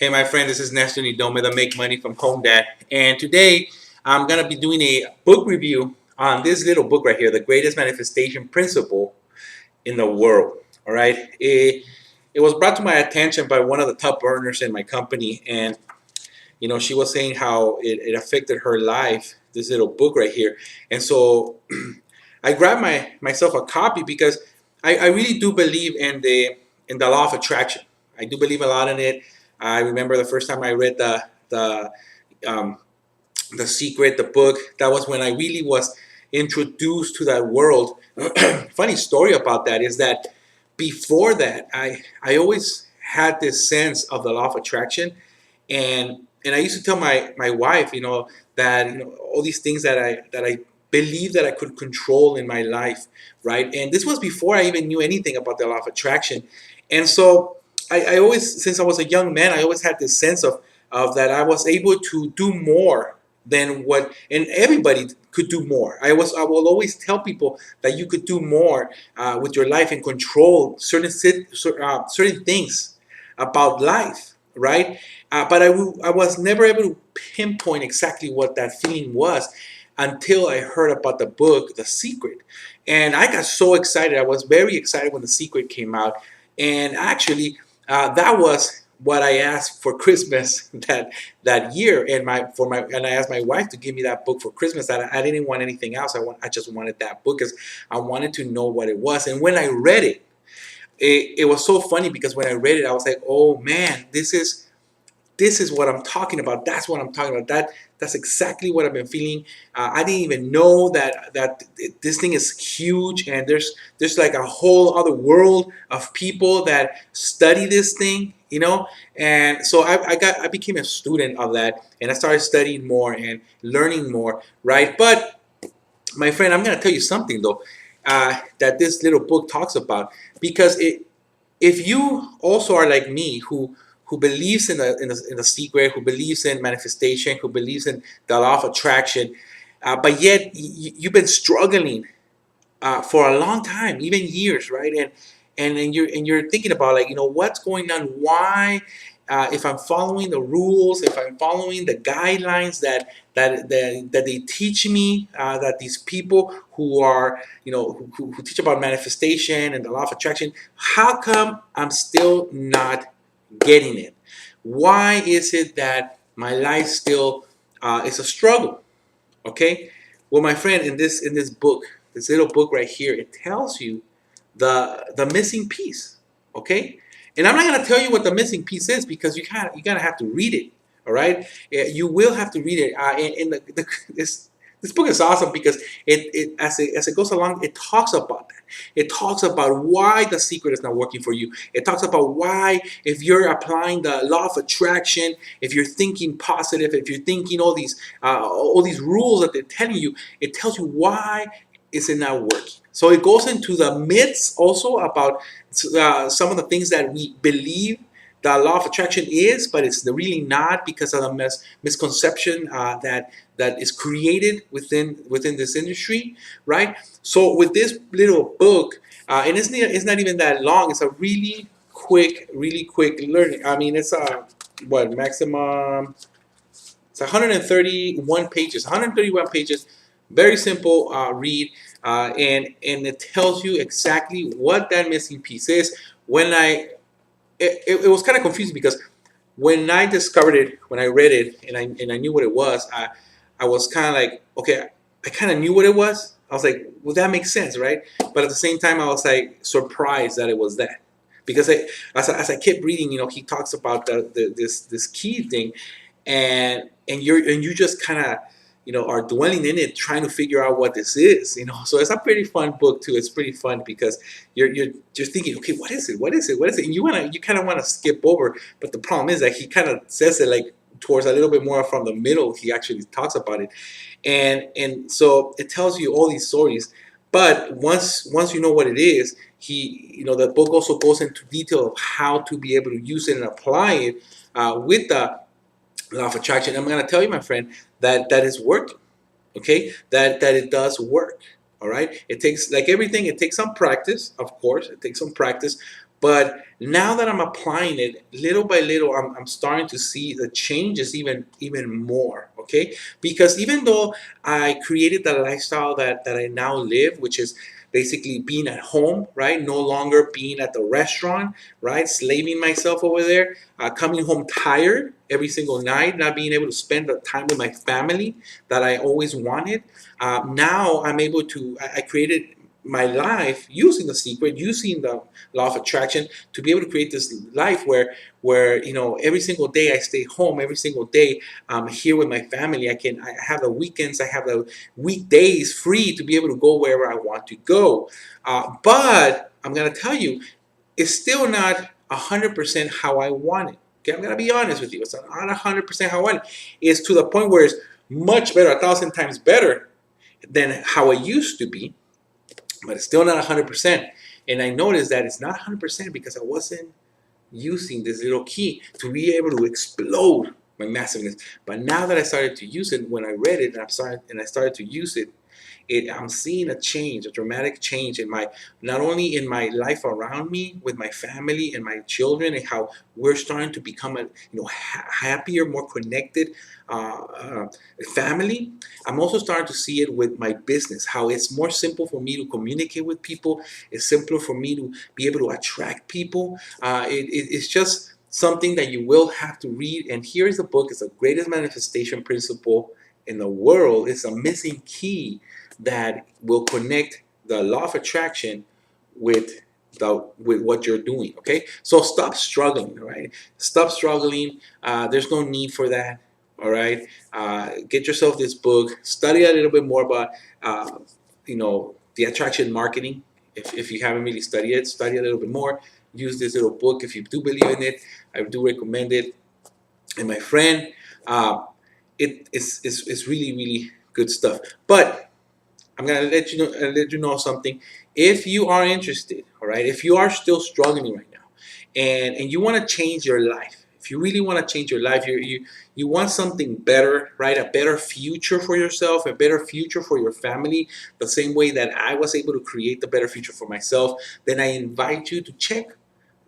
Hey, my friend, this is Nestor Nidome, the Make Money from Home Dad. And today I'm going to be doing a book review on this little book right here, The Greatest Manifestation Principle in the World. All right. It was brought to my attention by one of the top earners in my company. And, she was saying how it affected her life, this little book right here. And so I grabbed myself a copy because I really do believe in the law of attraction. I do believe a lot in it. I remember the first time I read um, the Secret, the book. That was when I really was introduced to that world. Funny story about that is that before that, I always had this sense of the law of attraction, and I used to tell my wife, that all these things that I believe that I could control in my life, right? And this was before I even knew anything about the law of attraction, and so I always, since I was a young man, I always had this sense of that I was able to do more than what, and everybody could do more. I will always tell people that you could do more with your life and control certain things about life, right? But I was never able to pinpoint exactly what that feeling was until I heard about the book, The Secret. And I got so excited. I was very excited when The Secret came out. And actually, that was what I asked for Christmas that year. And I asked my wife to give me that book for Christmas. I didn't want anything else. I just wanted that book because I wanted to know what it was. And when I read it was so funny because when I read it, I was like, oh man, this is what I'm talking about. That's what I'm talking about. That's exactly what I've been feeling. I didn't even know that this thing is huge, and there's like a whole other world of people that study this thing. And so I became a student of that, and I started studying more and learning more, right? But my friend, I'm gonna tell you something though, that this little book talks about, because if you also are like me, who believes in the secret, who believes in manifestation, who believes in the law of attraction, but yet you've been struggling for a long time, even years, right? And you're thinking about, like, what's going on? Why, if I'm following the rules, if I'm following the guidelines that they teach me, that these people who are, who teach about manifestation and the law of attraction, how come I'm still not getting it? Why is it that my life still is a struggle? Okay. Well, my friend, in this book, this little book right here, it tells you the missing piece. Okay. And I'm not gonna tell you what the missing piece is, because you gotta have to read it. All right. You will have to read it. And this book is awesome because as it goes along, it talks about that. It talks about why the secret is not working for you. It talks about why, if you're applying the law of attraction, if you're thinking positive, if you're thinking all these rules that they're telling you, it tells you why is it not working. So it goes into the myths also about some of the things that we believe the law of attraction is, but it's really not, because of the misconception that is created within this industry, right? So with this little book, and it's not even that long. It's a really quick learning. I mean, it's what maximum. It's 131 pages. 131 pages. Very simple read, and it tells you exactly what that missing piece is. It was kind of confusing because when I discovered it, when I read it, and I knew what it was, I was kind of like, okay, I kind of knew what it was. I was like, well, that makes sense, right? But at the same time, I was like surprised that it was that, because as I kept reading, he talks about this key thing, and you just kind of are dwelling in it, trying to figure out what this is. So it's a pretty fun book too. It's pretty fun because you're just thinking, okay, what is it, and you kind of want to skip over, but the problem is that he kind of says it like towards a little bit more from the middle. He actually talks about it, and so it tells you all these stories. But once you know what it is, the book also goes into detail of how to be able to use it and apply it with the law of attraction. I'm going to tell you, my friend, that is working. Okay, that it does work. All right, it takes, like everything, it takes some practice. Of course, it takes some practice, But now that I'm applying it little by little, I'm starting to see the changes even more. Okay, because even though I created the lifestyle that I now live, which is basically being at home, right? No longer being at the restaurant, right? Slaving myself over there, coming home tired every single night, not being able to spend the time with my family that I always wanted. Now I'm able to, I created my life using the secret, using the law of attraction to be able to create this life where every single day I stay home, every single day I'm here with my family. I have the weekends, I have the weekdays free to be able to go wherever I want to go. But I'm gonna tell you, it's still not 100% how I want it. Okay, I'm gonna be honest with you. It's not 100% how I want it. It's to the point where it's much better, 1,000 times better than how it used to be, but it's still not 100%. And I noticed that it's not 100% because I wasn't using this little key to be able to explode my massiveness. But now that I started to use it, when I read it and I started to use it, I'm seeing a change, a dramatic change in my, not only in my life around me with my family and my children, and how we're starting to become a happier, more connected family. I'm also starting to see it with my business, how it's more simple for me to communicate with people. It's simpler for me to be able to attract people. It's just something that you will have to read. And here is the book. It's the greatest manifestation principle in the world. It's a missing key that will connect the law of attraction with with what you're doing. Okay, so stop struggling. All right, stop struggling. There's no need for that. All right, get yourself this book. Study a little bit more about the attraction marketing. If you haven't really studied it, study a little bit more. Use this little book if you do believe in it. I do recommend it. And my friend, it's really good stuff. But I'm gonna let you know something. If you are interested, all right, if you are still struggling right now, and you want to change your life, if you really want to change your life, you want something better, right? A better future for yourself, a better future for your family, the same way that I was able to create the better future for myself. Then I invite you to check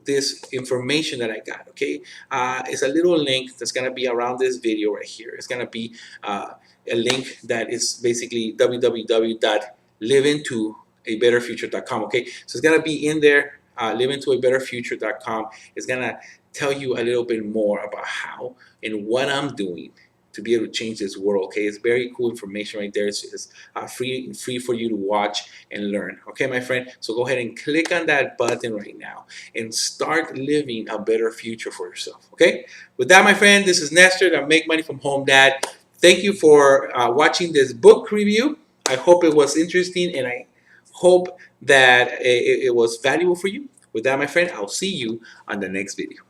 this information that I got. Okay, it's a little link that's gonna be around this video right here. It's gonna be a link that is basically www.liveintoabetterfuture.com. Okay, so it's gonna be in there. Liveintoabetterfuture.com is gonna tell you a little bit more about how and what I'm doing to be able to change this world. Okay, it's very cool information right there. It's free for you to watch and learn. Okay, my friend. So go ahead and click on that button right now and start living a better future for yourself. Okay. With that, my friend, this is Nestor, the Make Money from Home Dad. Thank you for watching this book review. I hope it was interesting, and I hope that it was valuable for you. With that, my friend, I'll see you on the next video.